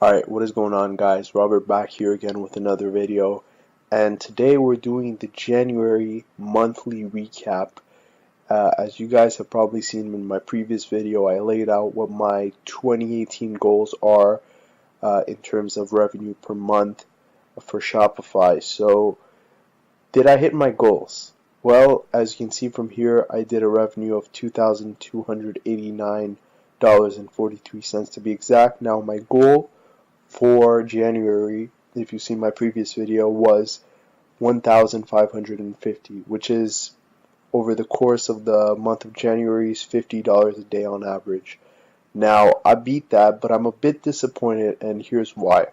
Alright, what is going on, guys? Robert back here again with another video, and today we're doing the January monthly recap. As you guys have probably seen in my previous video, I laid out what my 2018 goals are in terms of revenue per month for Shopify. So, did I hit my goals? Well, as you can see from here, I did a revenue of $2,289.43 to be exact. Now, my goal for January, if you see my previous video, was 1,550, which is over the course of the month of January is $50 a day on average. Now, I beat that, but I'm a bit disappointed, and here's why.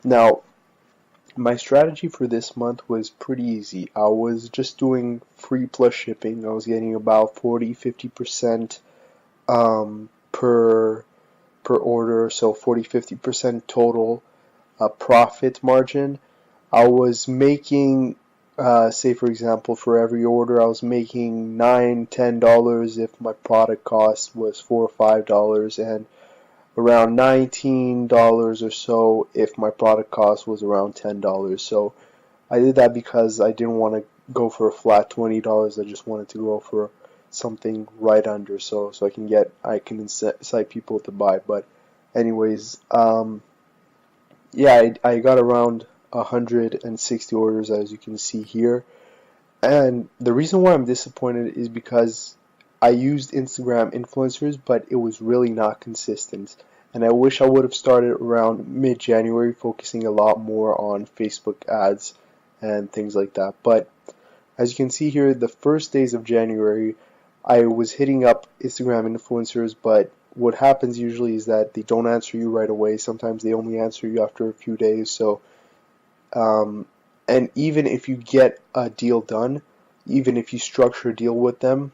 Now, my strategy for this month was pretty easy. I was just doing free plus shipping. I was getting about 40-50% per order, so 40-50% total profit margin. I was making, say for example, for every order I was making $9-10 if my product cost was $4 or $5, and around $19 or so if my product cost was around $10. So I did that because I didn't want to go for a flat $20. I just wanted to go for something right under, so I can incite people to buy. But anyways, yeah, I got around 160 orders, as you can see here, and the reason why I'm disappointed is because I used Instagram influencers, but it was really not consistent, and I wish I would have started around mid-January, focusing a lot more on Facebook ads and things like that. But as you can see here, the first days of January, I was hitting up Instagram influencers, but what happens usually is that they don't answer you right away. Sometimes they only answer you after a few days. So, and even if you get a deal done, even if you structure a deal with them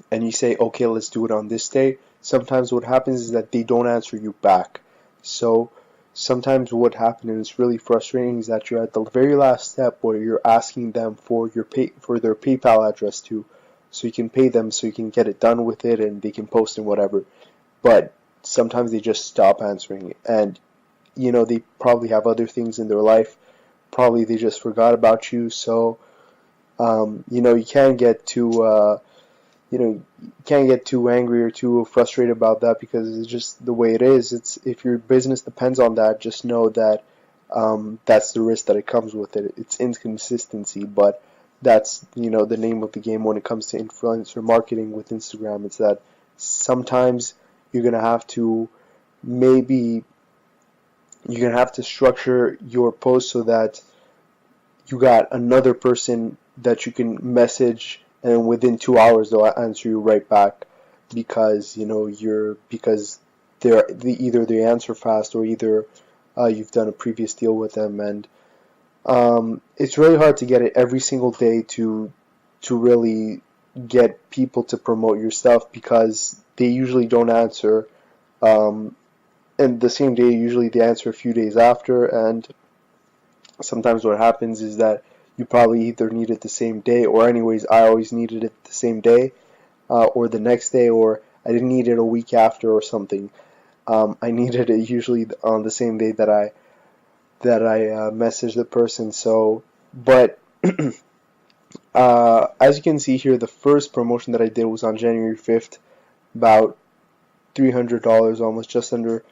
and you say, okay, let's do it on this day, sometimes what happens is that they don't answer you back. So sometimes what happens, and it's really frustrating, is that you're at the very last step where you're asking them for their PayPal address too, so you can pay them, so you can get it done with it, and they can post and whatever. But sometimes they just stop answering, and they probably have other things in their life. Probably they just forgot about you. So you can't get too angry or too frustrated about that, because it's just the way it is. It's, if your business depends on that, just know that that's the risk that it comes with it. It's inconsistency, but that's the name of the game when it comes to influencer marketing with Instagram. It's that sometimes you're gonna have to structure your post so that you got another person that you can message, and within 2 hours they'll answer you right back, because either they answer fast, or either you've done a previous deal with them. And it's really hard to get it every single day to really get people to promote your stuff, because they usually don't answer and the same day. Usually they answer a few days after, and sometimes what happens is that you probably either need it the same day, or anyways I always needed it the same day, or the next day, or I didn't need it a week after or something. I needed it usually on the same day that I messaged the person. So, but as you can see here, the first promotion that I did was on January 5th, about $300, almost just under,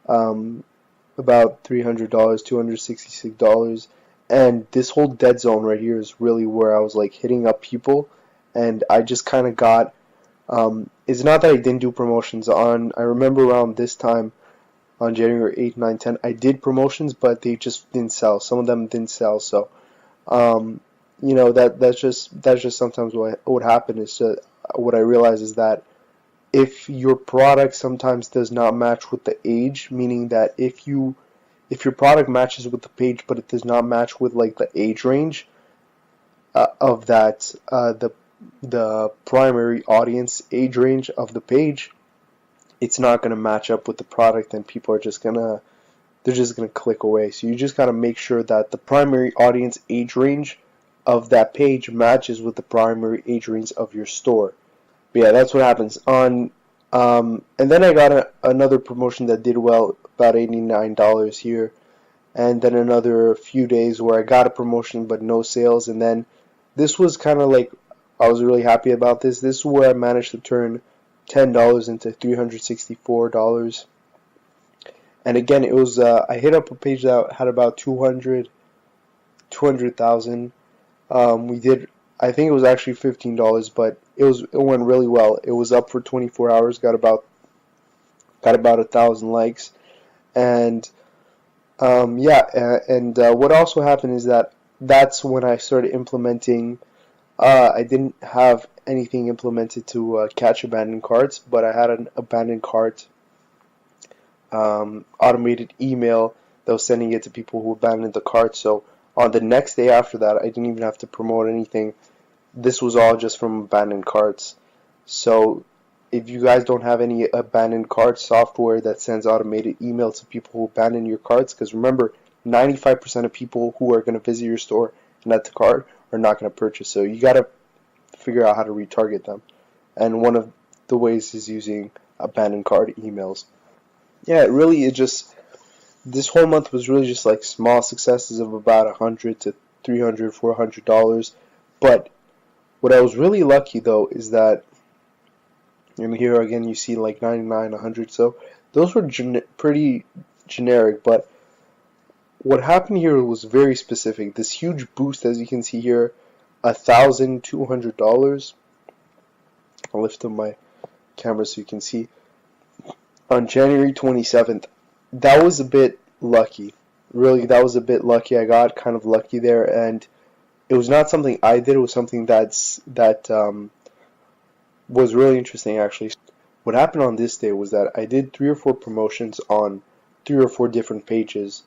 about $300, $266. And this whole dead zone right here is really where I was like hitting up people, and I just kind of got, it's not that I didn't do promotions I remember around this time, on January 8th, 9th, 10th, I did promotions, but they just didn't sell. Some of them didn't sell. So, that's just sometimes what happened. Is what I realized is that if your product sometimes does not match with the age, meaning that if your product matches with the page, but it does not match with like the age range of that, the primary audience age range of the page, it's not going to match up with the product, and people are just gonna click away. So you just gotta make sure that the primary audience age range of that page matches with the primary age range of your store. But yeah, that's what happens. On And then I got another promotion that did well, about $89 here, and then another few days where I got a promotion but no sales, and then this was kind of like, I was really happy about this. This is where I managed to turn $10 into $364. And again, it was I hit up a page that had about 200,000. We did, I think it was actually $15, but it went really well. It was up for 24 hours, got about 1,000 likes, and what also happened is that's when I started implementing. I didn't have anything implemented to catch abandoned carts, but I had an abandoned cart automated email that was sending it to people who abandoned the cart. So on the next day after that, I didn't even have to promote anything. This was all just from abandoned carts. So if you guys don't have any abandoned cart software that sends automated email to people who abandon your carts, because remember, 95% of people who are going to visit your store and add to cart are not going to purchase. So you got to figure out how to retarget them. And one of the ways is using abandoned cart emails. Yeah, this whole month was really just like small successes of about $100 to $300, $400. But what I was really lucky though is that, and here again you see like 99, 100. So those were pretty generic, but what happened here was very specific. This huge boost, as you can see here, $1,200. I'll lift up my camera so you can see. On January 27th, that was a bit lucky. Really, that was a bit lucky. I got kind of lucky there, and it was not something I did. It was something that was really interesting, actually. What happened on this day was that I did 3 or 4 promotions on 3 or 4 different pages,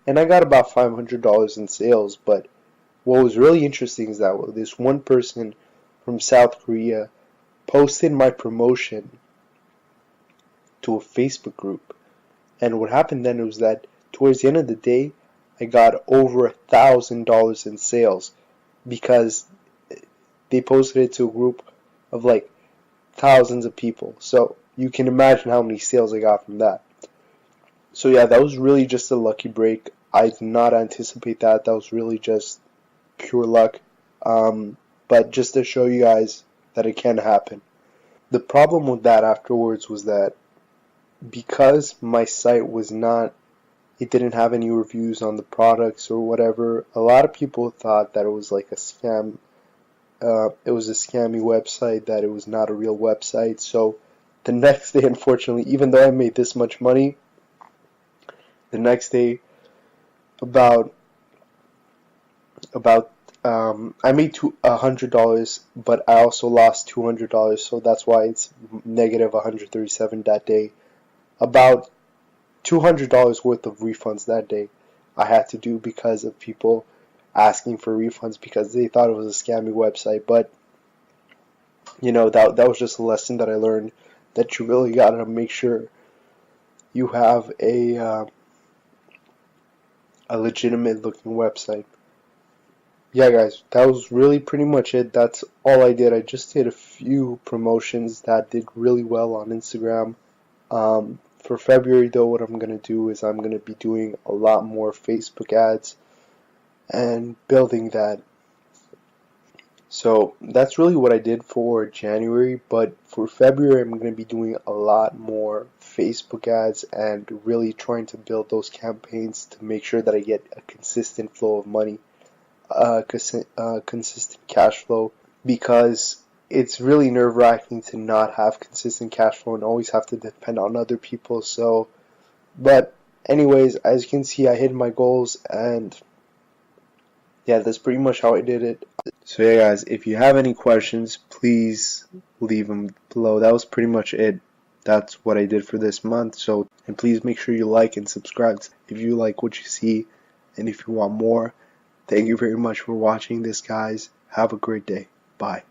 and I got about $500 in sales. But what was really interesting is that this one person from South Korea posted my promotion to a Facebook group. And what happened then was that towards the end of the day, I got over $1,000 in sales because they posted it to a group of like thousands of people. So you can imagine how many sales I got from that. So yeah, that was really just a lucky break. I did not anticipate that. That was really just pure luck. But just to show you guys that it can happen. The problem with that afterwards was that because my site it didn't have any reviews on the products or whatever, a lot of people thought that it was like a scam. It was a scammy website, that it was not a real website. So the next day, unfortunately, even though I made this much money, the next day I made $100, but I also lost $200, so that's why it's negative $137 that day. About $200 worth of refunds that day I had to do because of people asking for refunds because they thought it was a scammy website. But that was just a lesson that I learned, that you really gotta make sure you have a legitimate looking website. Yeah, guys, that was really pretty much it. That's all I did. I just did a few promotions that did really well on Instagram. For February, though, what I'm going to do is I'm going to be doing a lot more Facebook ads and building that. So that's really what I did for January, but for February, I'm going to be doing a lot more Facebook ads and really trying to build those campaigns to make sure that I get a consistent flow of money, consistent cash flow, because it's really nerve-wracking to not have consistent cash flow and always have to depend on other people. So, but anyways, as you can see, I hit my goals, and yeah, that's pretty much how I did it. So yeah, guys, if you have any questions, please leave them below. That was pretty much it. That's what I did for this month. So, and please make sure you like and subscribe if you like what you see, and if you want more. Thank you very much for watching this, guys. Have a great day. Bye.